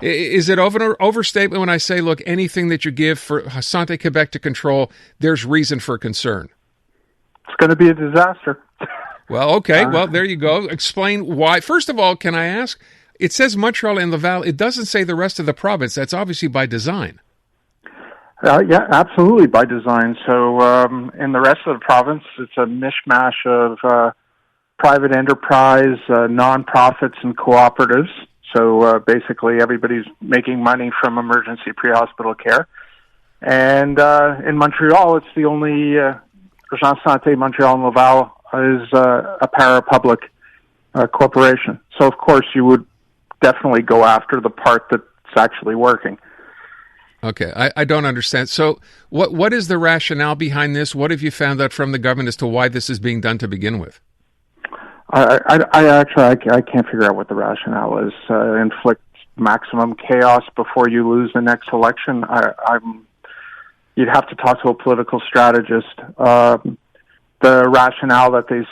Is it an overstatement when I say, look, anything that you give for Santé Quebec to control, there's reason for concern? It's going to be a disaster. Well, okay. Well, there you go. Explain why. First of all, can I ask, it says Montreal and Laval. It doesn't say the rest of the province. That's obviously by design. Yeah, absolutely by design. So in the rest of the province, it's a mishmash of private enterprise, nonprofits, and cooperatives. So basically everybody's making money from emergency pre-hospital care. And in Montreal, it's the only Urgence Santé Montreal and Laval is a para-public corporation. So, of course, you would definitely go after the part that's actually working. Okay, I don't understand. So what is the rationale behind this? What have you found out from the government as to why this is being done to begin with? I can't figure out what the rationale is. Inflict maximum chaos before you lose the next election. You'd have to talk to a political strategist. The rationale that they've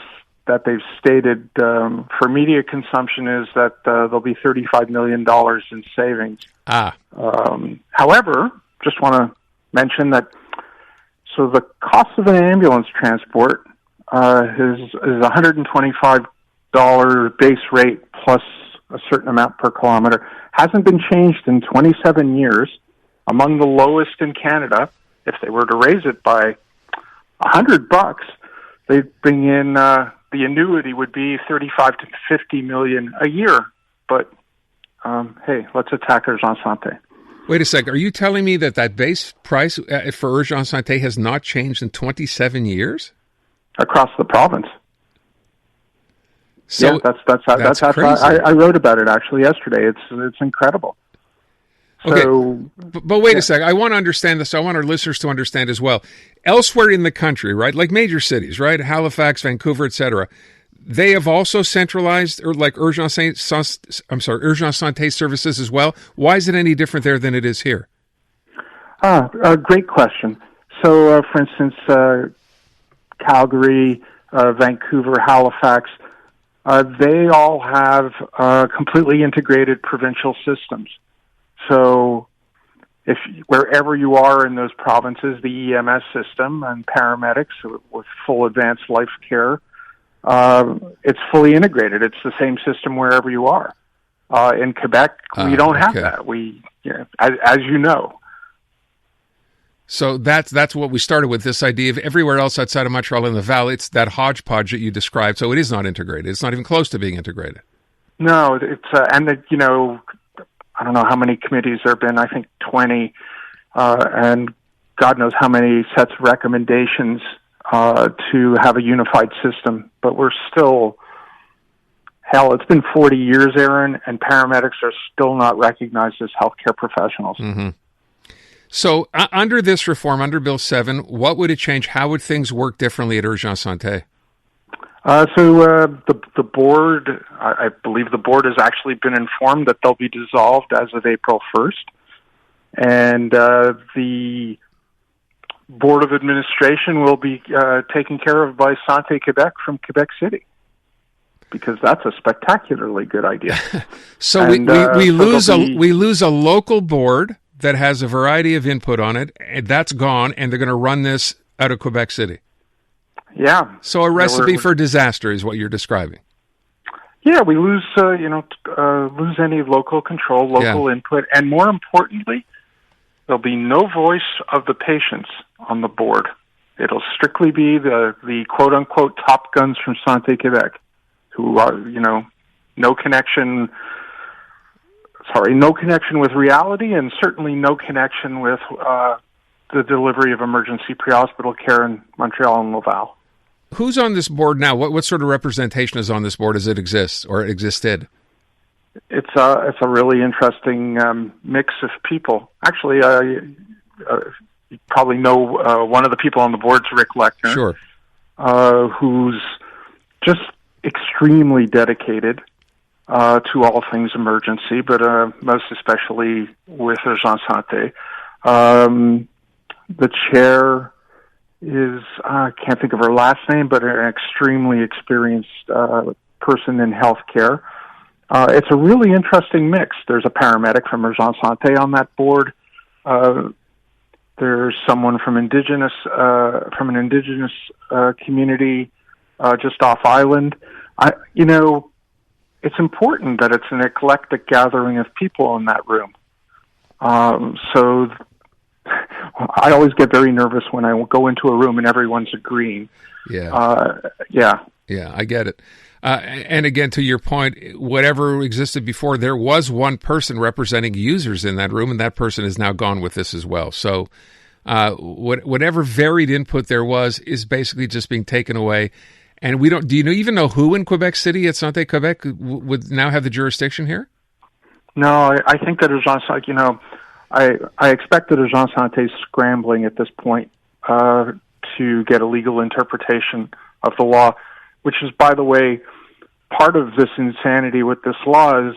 stated for media consumption is that there'll be $35 million in savings. However, just want to mention that so the cost of an ambulance transport is $125 base rate plus a certain amount per kilometer. Hasn't been changed in 27 years. Among the lowest in Canada. If they were to raise it by $100, they'd bring in the annuity would be $35 to $50 million a year. But hey, let's attack Urgence Santé. Wait a second. Are you telling me that base price for Urgence Santé has not changed in 27 years? Across the province. So yeah, that's crazy. I wrote about it actually yesterday. It's incredible. Okay, so, but wait a second. I want to understand this. I want our listeners to understand as well. Elsewhere in the country, right, like major cities, right, Halifax, Vancouver, etc., they have also centralized or like Urgence Santé services as well. Why is it any different there than it is here? Great question. So, for instance, Calgary, Vancouver, Halifax, they all have completely integrated provincial systems. So if wherever you are in those provinces, the EMS system and paramedics with full advanced life care, it's fully integrated. It's the same system wherever you are. In Quebec, we don't have that. As you know. So that's what we started with, this idea of everywhere else outside of Montreal and Laval, it's that hodgepodge that you described. So it is not integrated. It's not even close to being integrated. No, it's I don't know how many committees there have been, I think 20, and God knows how many sets of recommendations to have a unified system. But we're still, it's been 40 years, Aaron, and paramedics are still not recognized as healthcare professionals. Mm-hmm. So under this reform, under Bill 7, what would it change? How would things work differently at Urgence Santé? The board, I believe the board has actually been informed that they'll be dissolved as of April 1st. And the board of administration will be taken care of by Santé Quebec from Quebec City, because that's a spectacularly good idea. So we lose a local board that has a variety of input on it, and that's gone, and they're going to run this out of Quebec City. Yeah. So a recipe for disaster is what you're describing. Yeah, we lose any local control, local input, and more importantly, there'll be no voice of the patients on the board. It'll strictly be the quote unquote top guns from Santé Quebec, who are no connection with reality, and certainly no connection with the delivery of emergency pre-hospital care in Montreal and Laval. Who's on this board now? What sort of representation is on this board as it exists or existed? It's a really interesting mix of people. Actually, you probably know one of the people on the board's Rick Lechner. Sure. Who's just extremely dedicated to all things emergency, but most especially with Urgence Santé. The chair is, I can't think of her last name, but an extremely experienced person in healthcare. It's a really interesting mix. There's a paramedic from Urgence Santé on that board. There's someone from an indigenous community just off island. It's important that it's an eclectic gathering of people in that room. So I always get very nervous when I go into a room and everyone's agreeing. Yeah. Yeah, I get it. And again, to your point, whatever existed before, there was one person representing users in that room, and that person is now gone with this as well. So whatever varied input there was is basically just being taken away. And do you even know who in Quebec City at Santé Quebec would now have the jurisdiction here? No, I think that Urgence, I expect that Urgence Santé is scrambling at this point to get a legal interpretation of the law, which is, by the way, part of this insanity with this law is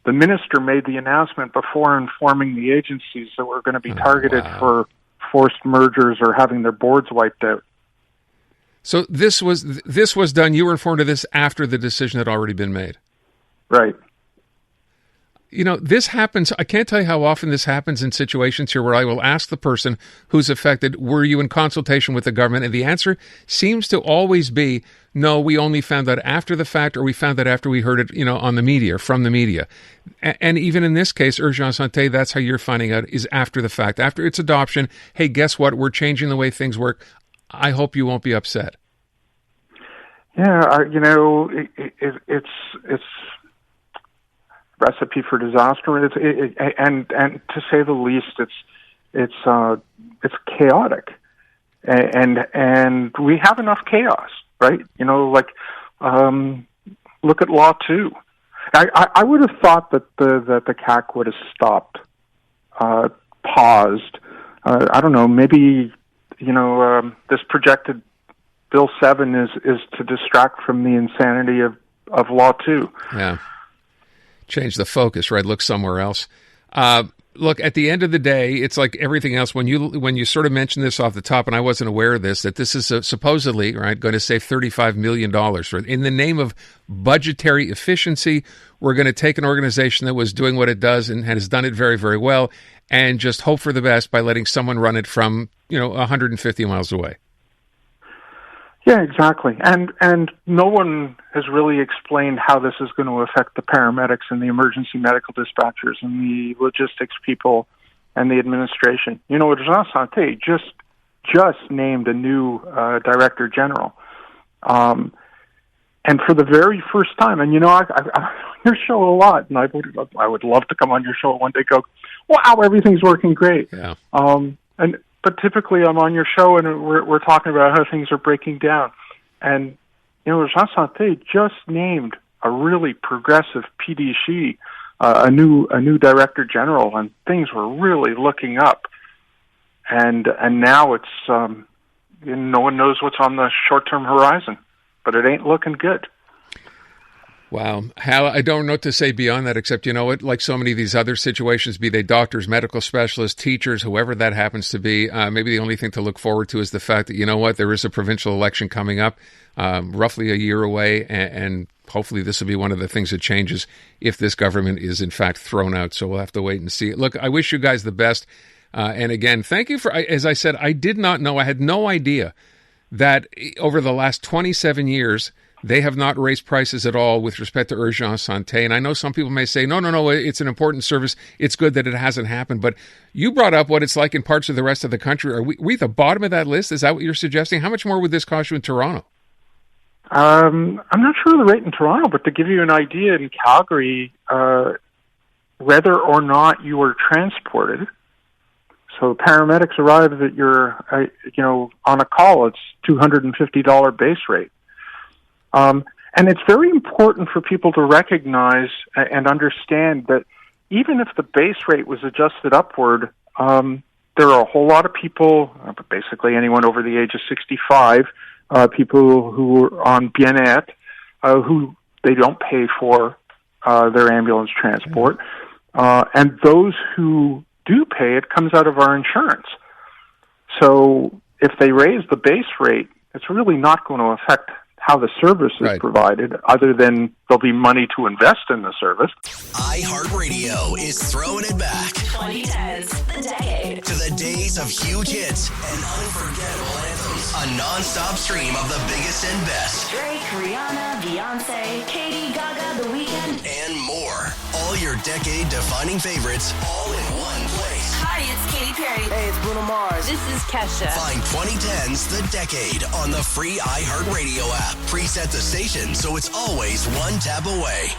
the minister made the announcement before informing the agencies that were going to be targeted for forced mergers or having their boards wiped out. So this was done. You were informed of this after the decision had already been made. Right. This happens. I can't tell you how often this happens in situations here where I will ask the person who's affected, were you in consultation with the government? And the answer seems to always be, no, we only found out after the fact, or we found out after we heard it, on the media, or from the media. And even in this case, Urgence Santé, that's how you're finding out, is after the fact. After its adoption, hey, guess what? We're changing the way things work. I hope you won't be upset. Yeah, it's recipe for disaster, and to say the least, it's chaotic, and we have enough chaos, right? Look at Law 2. I would have thought that the CAC would have stopped, paused. I don't know, maybe this projected Bill 7 is to distract from the insanity of Law 2. Yeah. Change the focus, right? Look somewhere else. Look, at the end of the day, it's like everything else. When you sort of mentioned this off the top, and I wasn't aware of this, that this is supposedly, right, going to save $35 million. In the name of budgetary efficiency, we're going to take an organization that was doing what it does and has done it very, very well, and just hope for the best by letting someone run it from, 150 miles away. Yeah, exactly. And no one has really explained how this is going to affect the paramedics and the emergency medical dispatchers and the logistics people and the administration. Urgence Santé just named a new director general. And for the very first time, and I your show a lot, and I would love to come on your show one day. Go, wow, everything's working great. Yeah. But typically, I'm on your show, and we're talking about how things are breaking down. And Urgence Santé just named a really progressive PDG, a new director general, and things were really looking up. And now it's no one knows what's on the short-term horizon, but it ain't looking good. Wow. Hal, I don't know what to say beyond that, except, like so many of these other situations, be they doctors, medical specialists, teachers, whoever that happens to be, maybe the only thing to look forward to is the fact that, there is a provincial election coming up, roughly a year away, and hopefully this will be one of the things that changes if this government is in fact thrown out. So we'll have to wait and see. Look, I wish you guys the best. And again, thank you for, as I said, I did not know, I had no idea that over the last 27 years, they have not raised prices at all with respect to Urgence Santé. And I know some people may say, no, it's an important service. It's good that it hasn't happened. But you brought up what it's like in parts of the rest of the country. Are we at the bottom of that list? Is that what you're suggesting? How much more would this cost you in Toronto? I'm not sure the rate in Toronto, but to give you an idea, in Calgary, whether or not you were transported, so paramedics arrive at your, on a call, it's $250 base rate. And it's very important for people to recognize and understand that even if the base rate was adjusted upward, there are a whole lot of people, basically anyone over the age of 65, people who are on bien-être, who they don't pay for their ambulance transport. And those who do pay, it comes out of our insurance. So if they raise the base rate, it's really not going to affect how the service is provided, other than there'll be money to invest in the service. iHeartRadio is throwing it back. 2010s, the decade. To the days of huge hits and unforgettable anthems. A non-stop stream of the biggest and best. Drake, Rihanna, Beyonce, Katy, Gaga, The Weeknd, and more. All your decade-defining favorites, all in one place. Hi, it's Katy Perry. Hey, it's Bruno Mars. This is Kesha. Find 2010's The Decade on the free iHeartRadio app. Preset the station so it's always one tap away.